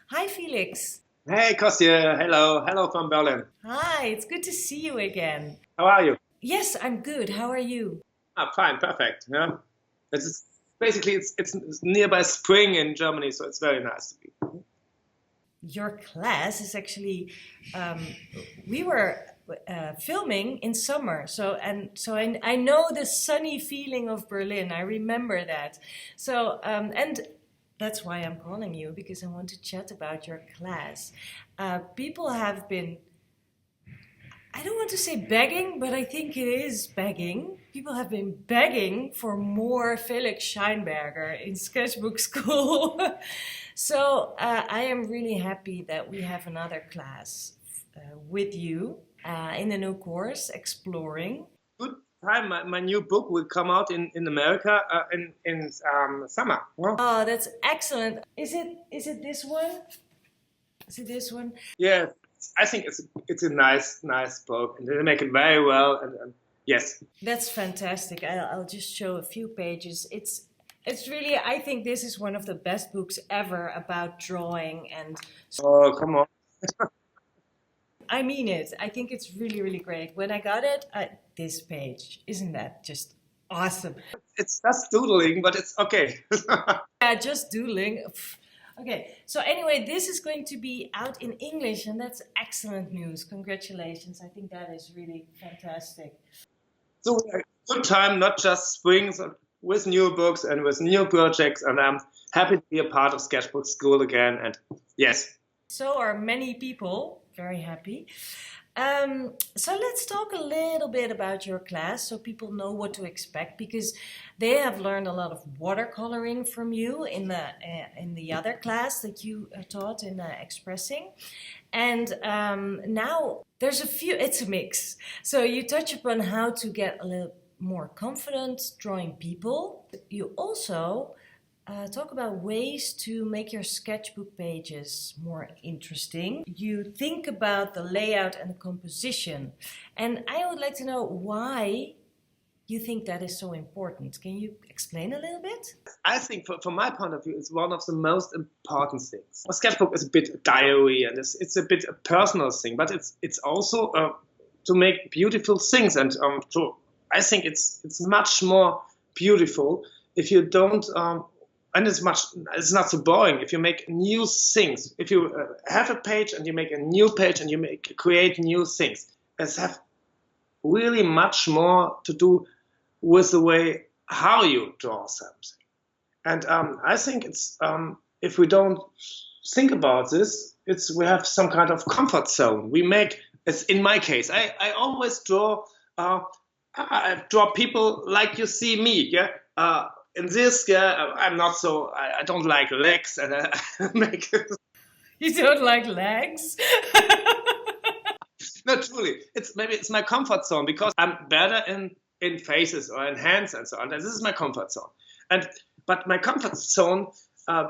Hi, Felix. Hey, Kostja. Hello from Berlin. Hi, it's good to see you again. How are you? Yes, I'm good. How are you? Fine, perfect. Yeah, it's basically it's nearby spring in Germany, so it's very nice to be. Your class is actually, um, we were filming in summer, so I know the sunny feeling of Berlin. I remember that. And that's why I'm calling you because I want to chat about your class. People have been, I don't want to say begging, but I think it is begging. People have been begging for more Felix Scheinberger in Sketchbook Skool. So I am really happy that we have another class with you in the new course, Exploring. Good time. My new book will come out in America in summer. Huh? Oh, that's excellent. Is it this one? Is it this one? Yeah, I think it's a nice book, and they make it very well. And yes. That's fantastic. I'll just show a few pages. It's really, I think this is one of the best books ever about drawing, and Oh, come on. I mean it. I think it's really, really great. When I got it, this page, isn't that just awesome? It's just doodling, but it's okay. Yeah, just doodling. Pff. Okay, so anyway, this is going to be out in English, and that's excellent news. Congratulations. I think that is really fantastic. So a good time, not just spring, so with new books and with new projects, and I'm happy to be a part of Sketchbook School again. And yes, So are many people very happy. So let's talk a little bit about your class so people know what to expect because they have learned a lot of watercoloring from you in the other class that you taught in expressing. And now there's a few, it's a mix. So you touch upon how to get a little more confident drawing people. You also talk about ways to make your sketchbook pages more interesting. You think about the layout and the composition. And I would like to know why you think that is so important. Can you explain a little bit? I think from my point of view, it's one of the most important things. A sketchbook is a bit a diary, and it's a bit a personal thing, but it's also to make beautiful things, and I think it's much more beautiful if you don't. And it's not so boring if you make new things. If you have a page and you make a new page and create new things, it's have really much more to do with the way how you draw something. And I think it's if we don't think about this, we have some kind of comfort zone. We make it's in my case. I always draw. I draw people like you see me. Yeah. In this, yeah, I'm not so. I don't like legs, and I make. You don't like legs? No, truly, it's my comfort zone because I'm better in faces or in hands and so on. And this is my comfort zone. And but my comfort zone, uh,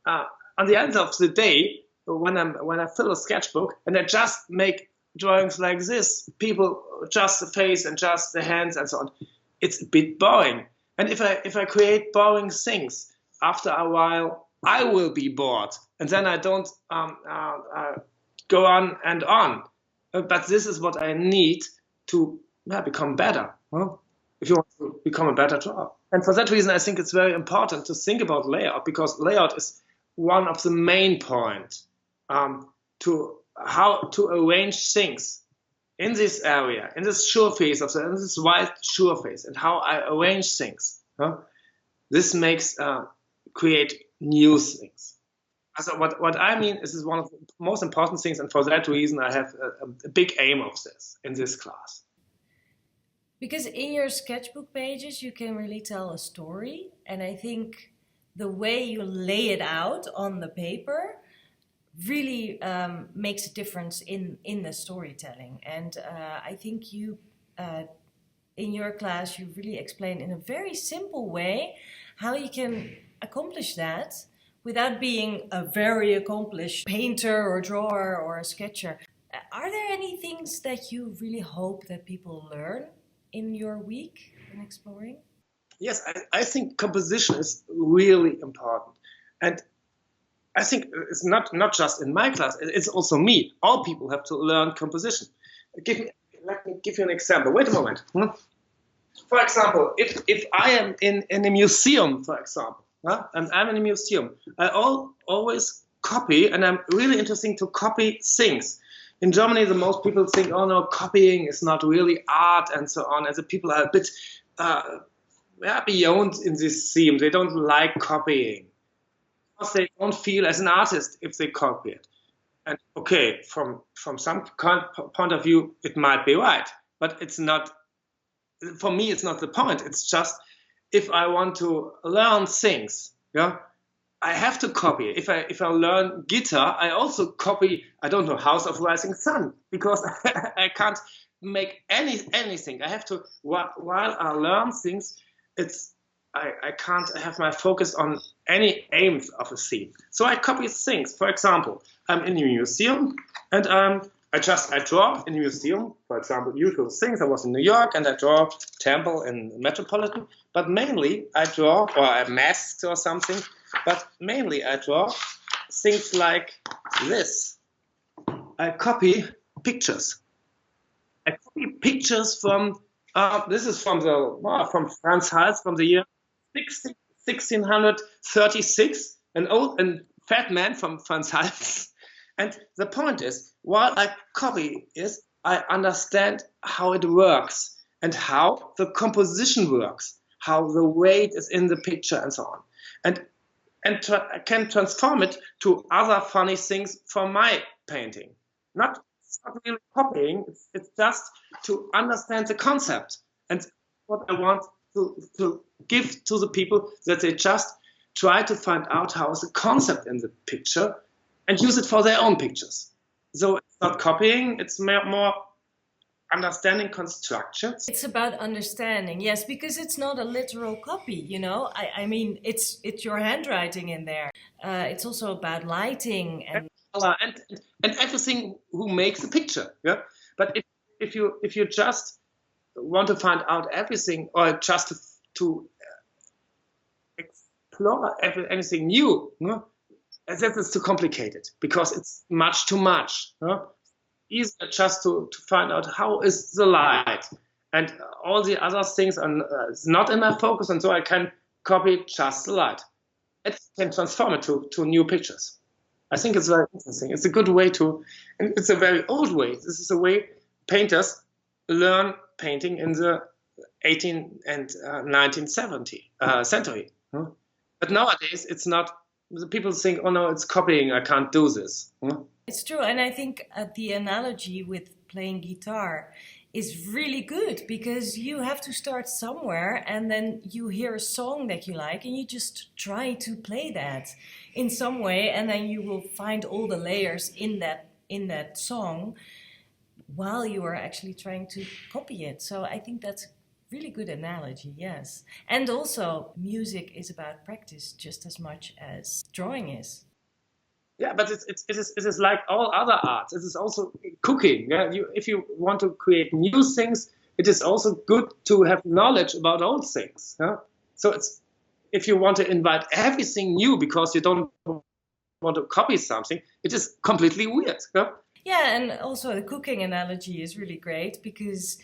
on the end of the day, when I fill a sketchbook and I just make drawings like this, people just the face and just the hands and so on, it's a bit boring. And if I create boring things, after a while I will be bored, and then I don't go on and on. But this is what I need to become better. Huh? If you want to become a better drawer. And for that reason, I think it's very important to think about layout because layout is one of the main points to how to arrange things in this area, in this surface in this white surface, and how I arrange things. Huh? This makes create new things. So what I mean is one of the most important things, and for that reason, I have a big aim of this in this class. Because in your sketchbook pages, you can really tell a story. And I think the way you lay it out on the paper really makes a difference in the storytelling. And I think in your class, you really explain in a very simple way how you can accomplish that without being a very accomplished painter or drawer or a sketcher. Are there any things that you really hope that people learn in your week in exploring? Yes, I think composition is really important. And I think it's not just in my class, it's also me. All people have to learn composition. Let me give you an example. Wait a moment. For example, if I am in a museum, for example, and I'm in a museum, I always copy, and I'm really interested to copy things. In Germany, the most people think, oh no, copying is not really art and so on, and the people are a bit beyond in this theme. They don't like copying because they don't feel as an artist if they copy it. And okay, from some point of view, it might be right, but it's not. For me, it's not the point. It's just if I want to learn things, I have to copy. If I learn guitar, I also copy. I don't know, House of Rising Sun, because I can't make anything. I have to while I learn things. I can't have my focus on any aims of a theme. So I copy things. For example, I'm in a museum and I draw in a museum. For example, usual things. I was in New York and I draw temple in Metropolitan. But mainly I draw, or I mask or something. But mainly I draw things like this. I copy pictures. I copy pictures from. This is from Franz Hals from the year 1636, an old and fat man from Franz Hals. And the point is, while I copy is, I understand how it works and how the composition works, how the weight is in the picture and so on. And I can transform it to other funny things from my painting. It's not really copying, it's just to understand the concept. And what I want to give to the people, that they just try to find out how is the concept in the picture and use it for their own pictures. So it's not copying, it's more understanding constructions. It's about understanding, yes, because it's not a literal copy, you know. I mean, it's your handwriting in there. It's also about lighting and everything who makes a picture. Yeah. But if you just want to find out everything, or just to explore anything new, that is too complicated because it's much too much. Easier just to find out how is the light, and all the other things are not in my focus, and so I can copy just the light. It can transform it to new pictures. I think it's very interesting. It's a good way and it's a very old way. This is a way painters learn painting in the 18th and 19th century. But nowadays, it's not. The people think, oh no, it's copying, I can't do this. It's true, and I think the analogy with playing guitar is really good, because you have to start somewhere and then you hear a song that you like and you just try to play that in some way, and then you will find all the layers in that song while you are actually trying to copy it. So I think that's a really good analogy, yes. And also, music is about practice just as much as drawing is. Yeah, but it is like all other arts. It is also cooking. Yeah? If you want to create new things, it is also good to have knowledge about old things. Yeah? So if you want to invite everything new because you don't want to copy something, it is completely weird. Yeah? Yeah, and also the cooking analogy is really great because,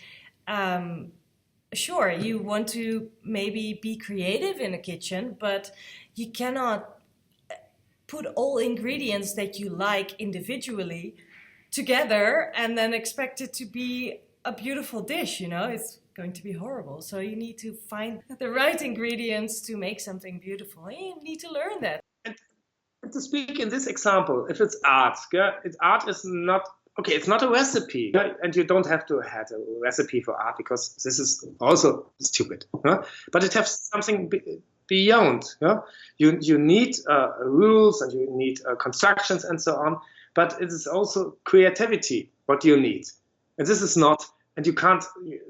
sure, you want to maybe be creative in a kitchen, but you cannot put all ingredients that you like individually together and then expect it to be a beautiful dish, you know? It's going to be horrible. So you need to find the right ingredients to make something beautiful. And you need to learn that. And to speak in this example, if it's art, art is not, okay, it's not a recipe, and you don't have to have a recipe for art because this is also stupid. But it has something beyond. You need rules and you need constructions and so on, but it is also creativity what you need. And this is not, and you can't,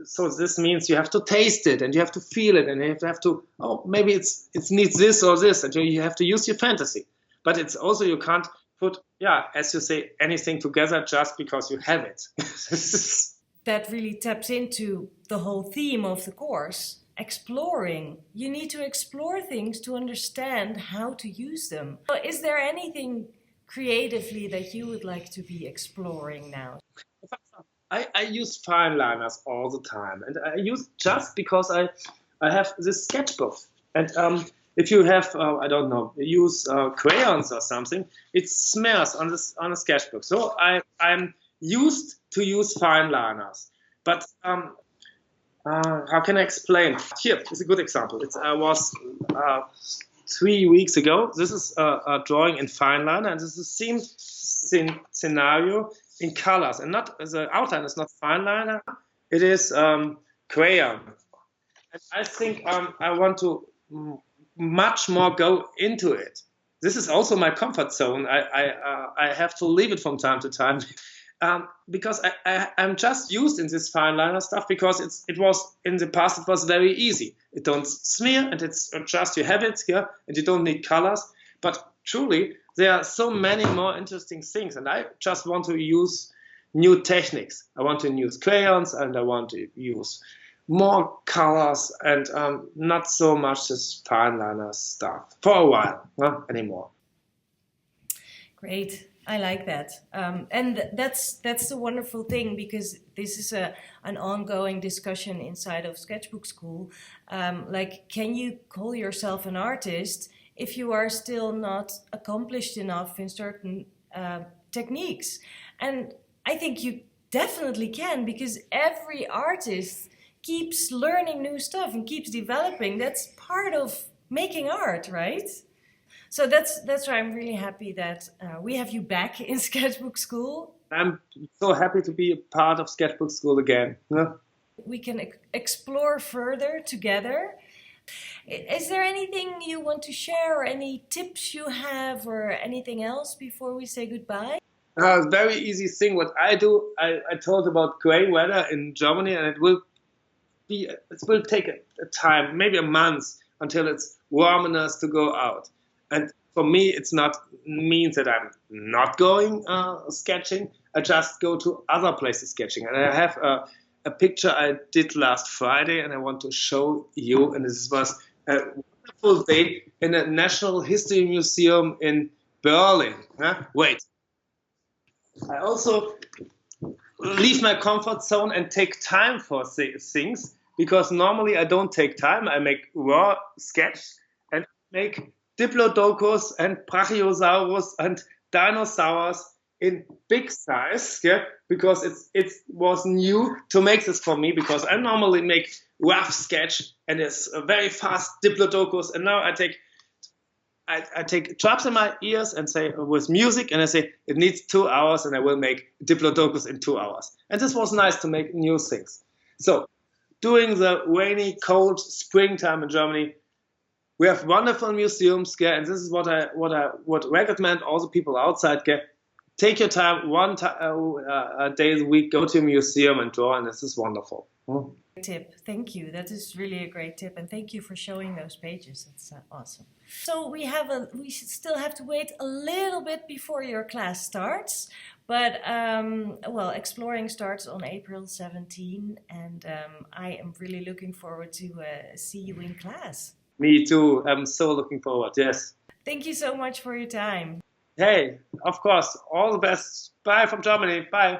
so this means you have to taste it and you have to feel it and you have to, oh, maybe it needs this or this, and you have to use your fantasy. But it's also, you can't put, as you say, anything together just because you have it. That really taps into the whole theme of the course, exploring. You need to explore things to understand how to use them. So is there anything creatively that you would like to be exploring now? I use fine liners all the time, and I use just because I have this sketchbook. And if you have I don't know, use crayons or something, it smears on a sketchbook. So I'm used to use fine liners, but how can I explain? Here is a good example. It was 3 weeks ago. This is a drawing in fine liner, and this is the same scenario in colors, and not the outline is not fine liner. It is crayon. And I think I want to much more go into it. This is also my comfort zone. I have to leave it from time to time. Because I'm just used in this fine liner stuff because it was in the past it was very easy. It don't smear and it's just you have it here and you don't need colors. But truly there are so many more interesting things, and I just want to use new techniques. I want to use crayons and I want to use more colors and not so much this fine liner stuff for a while, not anymore. Great. I like that. And that's the wonderful thing, because this is an ongoing discussion inside of Sketchbook Skool. Like, can you call yourself an artist if you are still not accomplished enough in certain techniques? And I think you definitely can, because every artist keeps learning new stuff and keeps developing. That's part of making art, right? So that's why I'm really happy that we have you back in Sketchbook Skool. I'm so happy to be a part of Sketchbook Skool again. Yeah. We can explore further together. Is there anything you want to share, or any tips you have, or anything else before we say goodbye? Very easy thing. What I do, I told about gray weather in Germany, and it will take a time, maybe a month, until it's warm enough to go out. And for me, it's not means that I'm not going sketching. I just go to other places sketching. And I have a picture I did last Friday, and I want to show you. And this was a wonderful day in a National History Museum in Berlin. Wait. I also leave my comfort zone and take time for things, because normally I don't take time. I make raw sketch and make Diplodocus and Brachiosaurus and dinosaurs in big size, yeah, because it was new to make this for me, because I normally make rough sketch and it's a very fast Diplodocus, and now I take drops in my ears and say with music, and I say it needs 2 hours, and I will make Diplodocus in 2 hours. And this was nice to make new things. So during the rainy, cold springtime in Germany, we have wonderful museums, and this is what I would recommend all the people outside. Take your time, a day a week, go to a museum and draw, and this is wonderful. Tip. Thank you. That is really a great tip, and thank you for showing those pages. That's awesome. So we still have to wait a little bit before your class starts, but well, exploring starts on April 17, and I am really looking forward to see you in class. Me too. I'm so looking forward. Yes. Thank you so much for your time. Hey, of course. All the best. Bye from Germany. Bye.